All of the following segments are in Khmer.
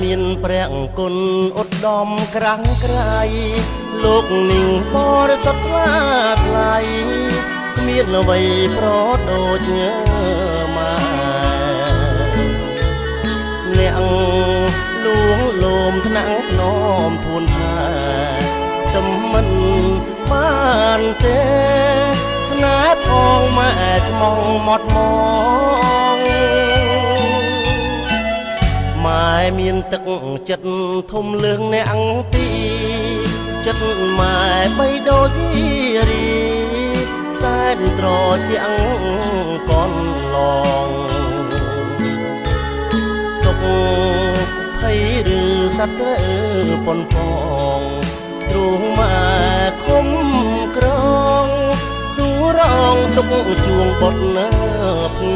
មានព្រះអង្គគុណឧត្តមក្រាំងក្រៃលោកនាងបរិសុទ្ធថ្លាថ្លៃគ្មានអ្វីប្រដូចម៉ែអ្នកលួងលោមថ្នាក់ធ្នមធួនថាទំមិនបានទេស្នេហ៍ផងម៉ែស្មងមាត់មកម៉ែមានទឹកចិត្តធំលឿងអ្នកទីចិត្តម៉ែបីដូចរីសែនត្រជាងកនឡងទុកភ័យឬសត្រូវប៉ុនផងទ្រូងម៉ែខំក្រងសួររងទុកជួងបុតណាភី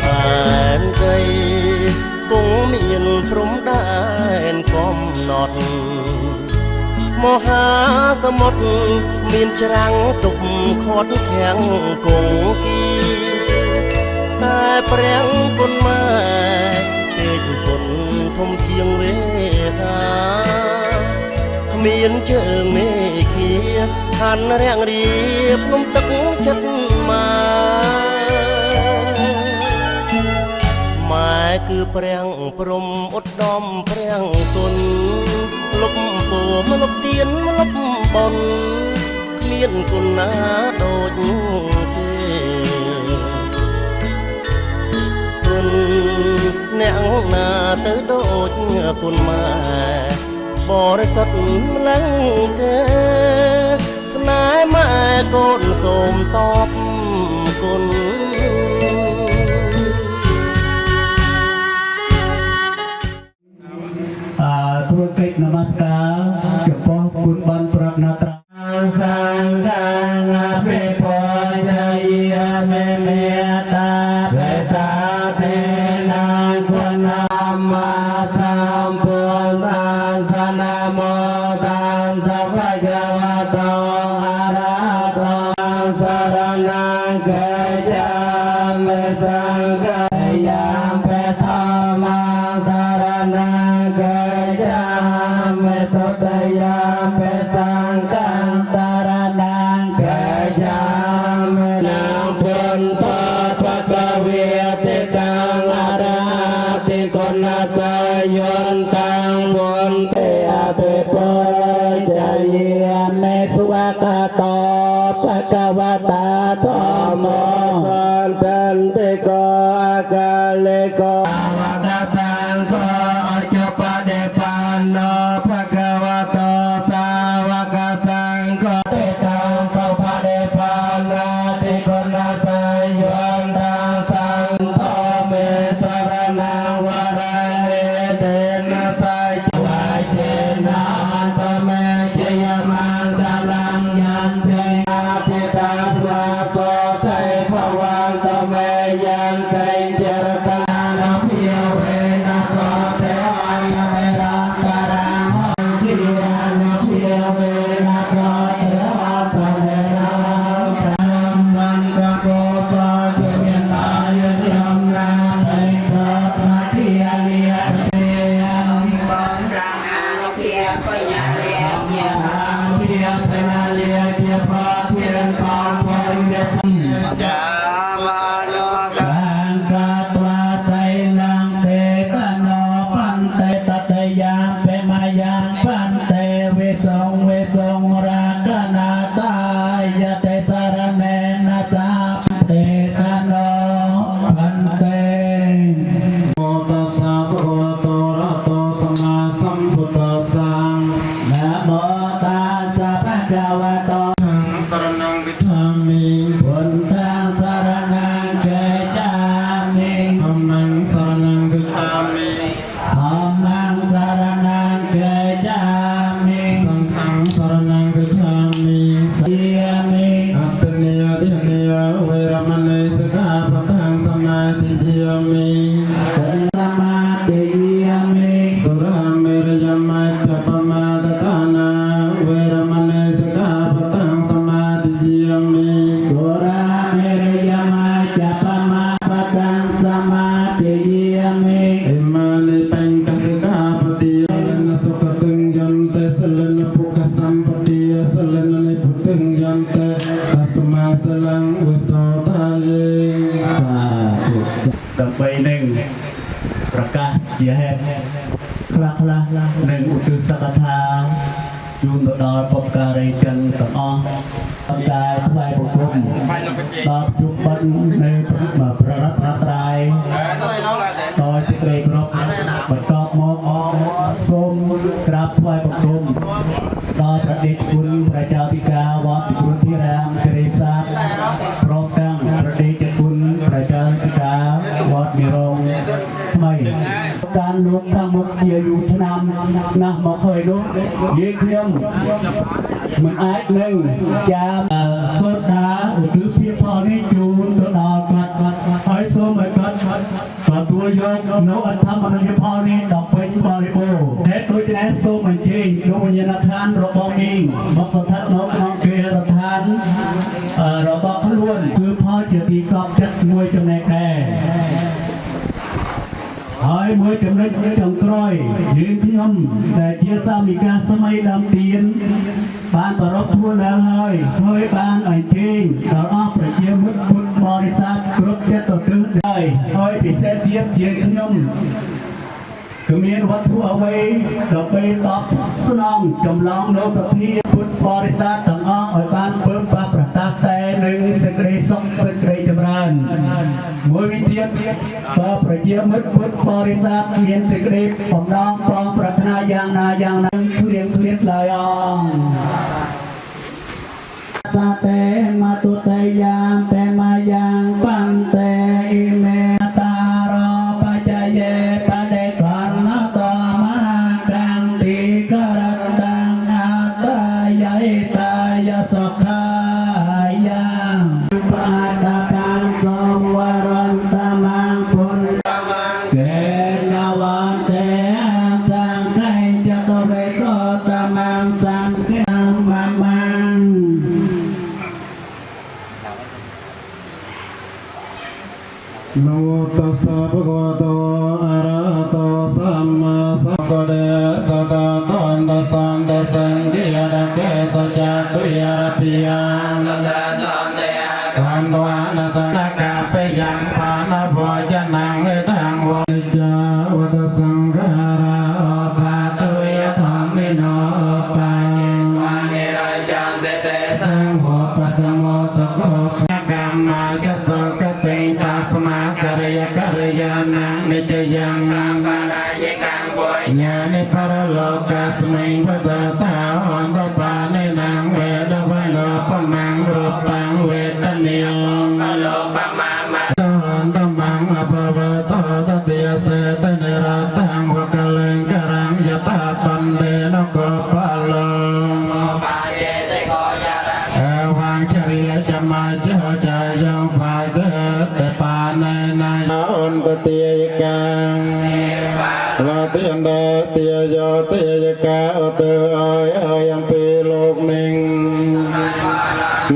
អានដីគង់មានព្រំដែនកំណត់មហាសមុទ្រមានច្រាំងទប់ខាត់ខាំងគង់គីតែព្រះគុណម៉ែពេកគុណធំជាងវេហាគ្មានជើងមេឃាហាន់រាំងរៀបនំទឹកចិត្តម៉ែម៉ែគឺព្រះព្រំឧត្តមព្រះគុណលុបពោមលុបទៀនលុបបុណ្យគ្មានគុណណាដូចទេគុណអ្នកណាទៅដូចគុណម៉ែបរិសុទ្ធម្លឹងទេស្នេហ៍ម៉ែកូនសូមតបគុណធ្វើកិច្ចនមស្ការចំពោះគុណបានប្រណត្រាសង្ឃាពេពយយមេមេតាបេតាទេណាគុណមសម្ពុទ្ធសនាមតាសវយវតោអរហតសរណង្កយាមេសង្ឃយាបេធម្មសរណង្កយាមេតតយាបេសង្ឃសរណង្កយាមេណាពុនបបកវេតិតាំអរហតិគុណសាយន្តតាំបុនទេអភិពុជយាមេសុវកតោបកវតាធម្មសន្តន្តិកោអកាលេកោវកសង្ឃអចបដិបានណបកវតោសាវកសង្ឃទេតាំសបដិបានណាតិគុណសាយន្តតាំសង្ឃមេសរណវរេទេនសាយវាយទេណាតមេជយមន្តលំយន្តេអាតិតាស្មាសោថេភវន្តមេយន្តេចរតាលភិវេណាសោទេអយមេរាបរាមគិយានភិវេណាសោទេអតមេរាធម្មន្តកោសោជមានតាយយមនាបេតមតិយាលិយទេយមបងរាអភិបញ្ញាលិយជាអភិបញ្ញាលិយជាប្រធានកំពុងចាមានោកាងកត្វាតៃនងទេកណោបន្ទេតតយាបេមាយ៉ាងបន្ទេវិសងវិសងរាកណាតាយតេសរមេនតាទេកណោបន្ទេโมตัสสะภะคะวะโตอะระหะโตสัมมาสัมพุทธัสสะนะโมตัสสะภะคะวะโตสรณังวิธามิพุทธังสรณังเกจา หนึ่งประกาศเสียแหบคลาหนึ่งอุตุสักทายูนตดอปกการิจันตะอ้อตั้งกายทวายบุกรุมตอบจุบันในพระรัตนตรัยต่อสิเกรกรบบัดตอบมองออกส้มกราบทวายบุกรุมต่อประดิษฐ์คุณพระเจ้าพิกาวัดกุลธิรามเจริญทรัพย์พร้อมตั้งประดิษฐ์คุณพระเจ้าพิกาวัดมิรงทำไมการลุกทางมุกเยียอยู่ทนามนะมาเคยลุกยิ่งเทียมเหมือนไอ้หนึ่งจามโซดาหรือเพียพอนี่จูนตัวดอกกัดไอ้โซไม่กัดตัวโยกโนอันทำมันจะพอนี่ดอกเป็นบริโภคเท็ดโดยจะแนโซมันจริงโดยยันทานระบองมิงมักทัดนกน้องเกยทานระบองขลุ่นคือพ่อจะตีกอบจัดมวยจำแนกแก่หายเมื่อจำเริญจังกร้อยยืนพิมแต่เทียสามีกาสมัยดำเตียนบ้านประรบทั่วแล้วเฮ้ยบ้านไอ้จริงตลอดประเจียมุดพุทธบริษัทกรุ๊ปเจ็ดต่อตึ้งได้เฮ้ยพิเศษเทียบยืนพิมคือมีวัตถุเอาไว้ต่อไปตอบสนองจำลองโลกที่พุทธบริษัทต่างอ้อไอ้บ้านเปิดปากประตาแต่หนึ่งสกรีสองสกรีจำรันมวยวิเทียนต่อประเจียมุดพุทธบริษัทเมียนสกรีผมน้องปองปรารถนาอย่างนาอย่างนั้นเคลียงเลยอ่องตาเตมาตุเตยามเปมายังปันเตอิเมตารอปัจเจปะเดกันนาตมากันติกรันดังอาตายายตายสขายยังปาตาปังสมวรันตมังพุนเกณวันเตสังไคจะตเวโกตมังสังเกมังโนตัสสะภะคะวะโตอะระหะโตสัมมาสัมพุทธัสสะตะตันตะตันตะสังกิยะระเกสัจจตุยะระปิยังตันตวานะสังกะเปยังปานะโภชนังเอตังวะจาวัตสังฆาราปะตุยะธัมมิโนปังวะเนรจันเตเตสังโฆปัสสโมสังโฆสังกัมมายะสังกติงสาสมากัลยานังนิจยังสัมปะยกังปุญญานิปรโลกัสมิงพุทธตาหันตปานินังเวดวันโลปมังรูปังเวทนิยงโลปมามาตหันตมังอภวะโตตติยเสตเนรัตังวะกะเลงกรังยะตาปันเดนโกปะโลปาเยติโกยะรังวังชริยจมาเจจายังภาเกตปาในนายอุนปติยกังลาเตียนเดเตียโยเตียกาอุตยังปีโลกนิง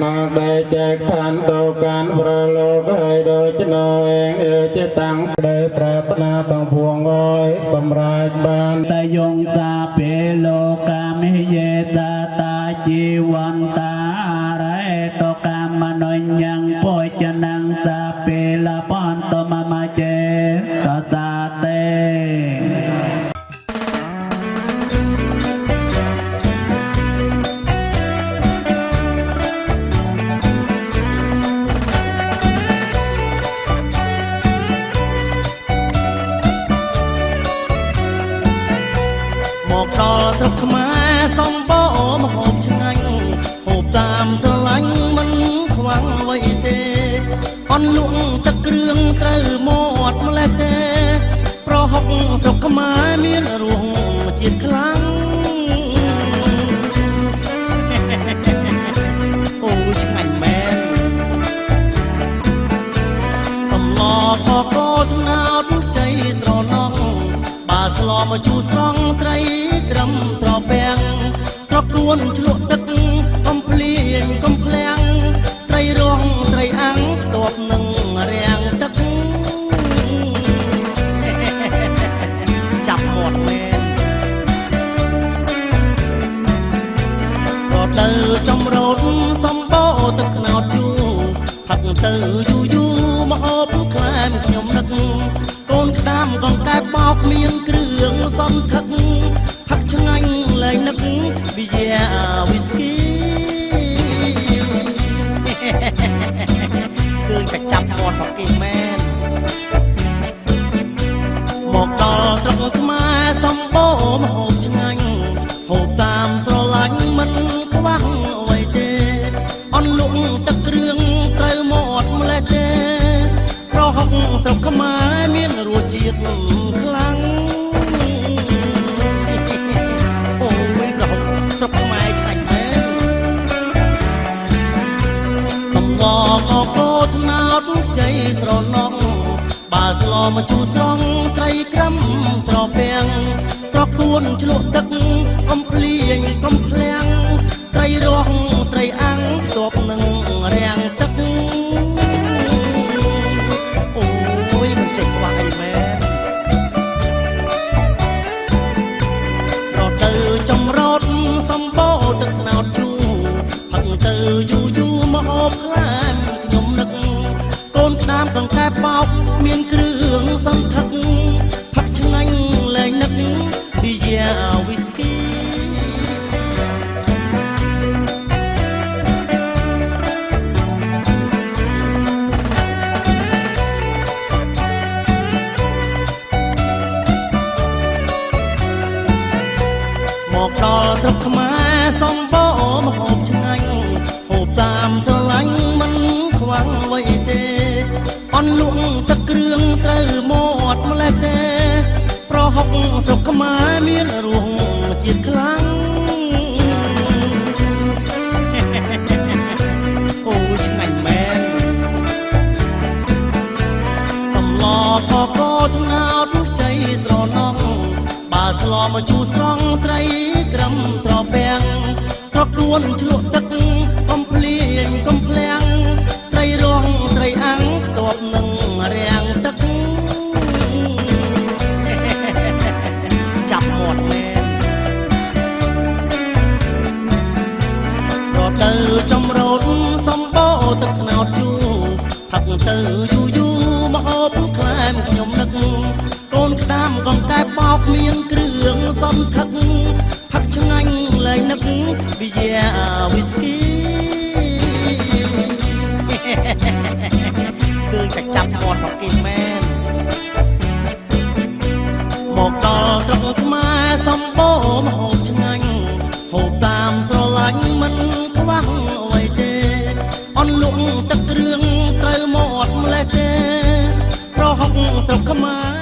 นาได้แจกพันโตการประโลกให้โดยจโนเองจิตตังได้ปรารถนาต้องพวงอ้อยสำราญบานตยงตาเปโลกามิเยตาตาจีวันตาไรโตกามนอยยังโพจนังตาเปลาปอนโตมามาเจตสาเตមកដល់ស្រុកខ្មែរសំបោមកហូបឆ្ងាញ់ហូបតាមស្រឡាញ់មិនខ្វះអ្វីទេអន់លក់ទឹកគ្រឿងត្រូវមាត់ម្លេះទេប្រហុកស្រុកខ្មែរមានរសជាតិខ្លាំងអូឆ្ងាញ់មែនសំឡកកស្នោតខ្ចីស្រណោះបាស្លមកជូរស្រង់ត្រីត្រឹមត្រពាំងត្រកួនឆ្លក់ទឹកកំភ្លៀងកំភ្លាំងត្រីរងត្រីអាំងតបនឹងរាំងទឹកចាប់មាត់មែនរត់ទៅចំរត់សំបោទឹកខ្នោតជូរផឹកទៅយូរមកអូបក្លែមខ្ញុំនឹក មានគ្រឿងសន្ធឹកផឹកឆ្ងាញ់លែងនឹកប៊ីយ៉ាវីស្គីគឺតែចាប់មាត់មកគេមែនមកដល់ស្រុកខ្មែរសំបូរម្ហូបឆ្ងាញ់ហូបតាមស្រឡាញ់មិនខ្វះអ្វីទេអន់លក់ទឹកគ្រឿងត្រូវមាត់ម្លេះទេប្រហុកស្រុកខ្មែរមានរសជាតិខ្លាំងអូយប្រហុកស្រុកខ្មែរឆ្ងាញ់មែនសំងកកោស្នោតខ្ចីស្រណងបាស្លមកជូរស្រង់ត្រីក្រាំត្រពាំងត្រកួនឆ្លក់ទឹកកំភ្លៀងកំភ្លាំងត្រីរស់ត្រីអាំងទប់នឹងរាំងទឹកអូយមិនចេះខ្វះអីមែនរត់ទៅចំរត់សំបោទឹកណោតជូរផឹកទៅយូយូមកហូបខ្លានខ្ញុំនឹកកូនក្តាមកង្កែបបោកមានគ្រឿងសន្ធឹកផឹកឆ្ងាញ់លែងនឹកប៊ីយ៉ាវីស្គីមកដល់ស្រុកខ្មែរសំបូរម្ហូបឆ្ងាញ់ហូបតាមស្រឡាញ់មិនខ្វះអ្វីទេអន់លក់ទឹកគ្រឿងត្រូវមាត់ម្លេះទេប្រហុកស្រុកខ្មែរមានរសជាតិខ្លាំងអូឆ្ងាញ់មែនសំឡកកោឆ្នោតខ្ចីស្រណងបាស្លមកជូរស្រង់ត្រីក្រាំត្រពាំងត្រកួនឆ្លក់ទឹកកំភ្លៀងកំភ្លាំងត្រីរស់ត្រីអាំងទប់នឹងរាំងទឹកចាប់មាត់មែនរត់ទៅចំរត់សំបោទឹកណោតជូរផឹកទៅយូយូមកហូបខ្លែមខ្ញុំនឹកកូនក្តាមកង្កែបបោកមានគ្រឿងសន្ធឹកផឹកឆ្ងាញ់លែងនឹកប៊ីយ៉ាវីស្គីគឺតែចាប់មាត់មកគេមែនមកដល់ស្រុកខ្មែរសំបូរម្ហូបឆ្ងាញ់ហូបតាមស្រឡាញ់មិនខ្វះអ្វីទេអន់លក់ទឹកគ្រឿងត្រូវមាត់ម្លេះទេប្រហុកស្រុកខ្មែរ